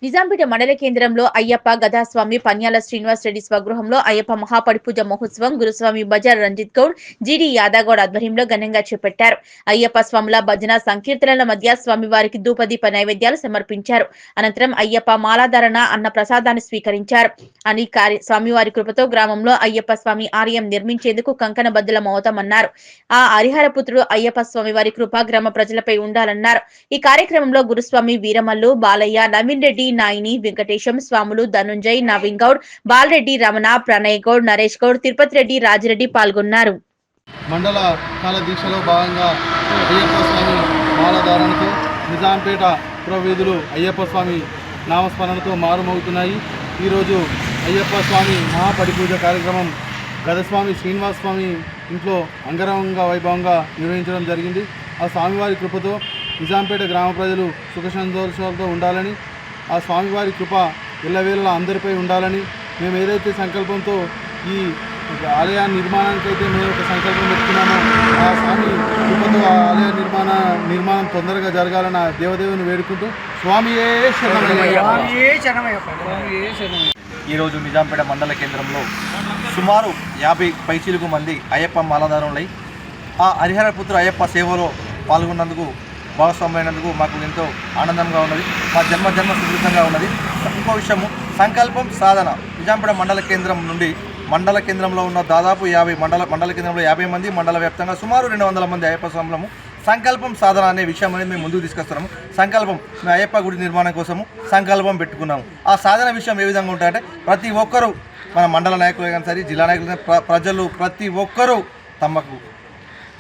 నిజాంపేట మండల కేంద్రంలో అయ్యప్ప గదాస్వామి పన్యాల శ్రీనివాస్ రెడ్డి స్వగృహంలో అయ్యప్ప మహాపడిపూజ మహోత్సవం గురుస్వామి బజార్ రంజిత్ గౌడ్ జీడి యాదగౌడ్ ఆధ్వర్యంలో ఘనంగా చేపట్టారు. అయ్యప్ప స్వాముల భజన సంకీర్తనల మధ్య స్వామివారికి ధూపదీప నైవేద్యాలు సమర్పించారు. అనంతరం అయ్యప్ప మాలాధారణ అన్న ప్రసాదాన్ని స్వీకరించారు. అని స్వామివారి కృపతో గ్రామంలో అయ్యప్ప స్వామి ఆలయం నిర్మించేందుకు కంకణ బద్దలమవుతామన్నారు. ఆ హరిహరపుత్రుడు అయ్యప్ప స్వామివారి కృప గ్రామ ప్రజలపై ఉండాలన్నారు. ఈ కార్యక్రమంలో గురుస్వామి వీరమల్లు బాలయ్య నవీన్ రెడ్డి నాయిని వెంకటేశం స్వాములు ధనుంజయ్ నవీన్ గౌడ్ బాలరెడ్డి రమణ ప్రణయ్ గౌడ్ నరేష్ గౌడ్ తిరుపతి రెడ్డి రాజిరెడ్డి పాల్గొన్నారు. మండల కాల దీక్షలో భాగంగా అయ్యప్ప స్వామి మాలధారణతో నిజాంపేట పురవీధులు అయ్యప్ప స్వామి నామస్మరణతో మారుమవుతున్నాయి. ఈరోజు అయ్యప్ప స్వామి మహాపడిపూజ కార్యక్రమం గదస్వామి శ్రీనివాస స్వామి ఇంట్లో అంగరంగ వైభవంగా నిర్వహించడం జరిగింది. ఆ స్వామివారి కృపతో నిజాంపేట గ్రామ ప్రజలు సుఖ సంతోషాలతో ఉండాలని, ఆ స్వామివారి కృప ఎల్లవేళలా అందరిపై ఉండాలని మేము ఏదైతే సంకల్పంతో ఈ ఆలయ నిర్మాణానికైతే మేము ఒక సంకల్పం పెట్టుకున్నామో ఆ స్వామి కృపతో ఆ ఆలయ నిర్మాణం తొందరగా జరగాలని దేవదేవుని వేడుకుంటూ స్వామియే శరణమయ్య. ఈరోజు నిజాంపేట మండల కేంద్రంలో సుమారు 50 పైచీలకు మంది అయ్యప్ప మాలధారులై ఆ హరిహరపుత్ర అయ్యప్ప సేవలో పాల్గొన్నందుకు భాగస్వామైనందుకు మాకు ఎంతో ఆనందంగా ఉన్నది. మా జన్మ సుదృఢంగా ఉన్నది. ఇంకో విషయము సంకల్పం సాధన నిజాంపేట మండల కేంద్రం నుండి మండల కేంద్రంలో ఉన్న దాదాపు 50 మండల కేంద్రంలో 50 మంది మండల వ్యాప్తంగా సుమారు 200 మంది అయ్యప్ప స్వాములము సంకల్పం సాధన అనే విషయం అనేది మేము ముందుకు తీసుకొస్తున్నాము. సంకల్పం మేము అయ్యప్ప గుడి నిర్మాణం కోసము సంకల్పం పెట్టుకున్నాము. ఆ సాధన విషయం ఏ విధంగా ఉంటాయంటే ప్రతి ఒక్కరూ మన మండల నాయకులు కానీ సరే జిల్లా నాయకులు ప్రజలు ప్రతి ఒక్కరూ తమకు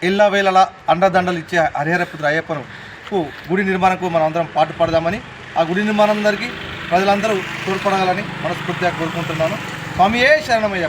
ఎల్లవేళలా అండదండలు ఇచ్చే హరిహరపుత్ర అయ్యప్పను గుడి నిర్మాణంకు మనం అందరం పాటుపడదామని ఆ గుడి నిర్మాణం అందరికీ ప్రజలందరూ తోడ్పడాలని మనస్ఫూర్తిగా కోరుకుంటున్నాను. స్వామియే శరణమయ్య.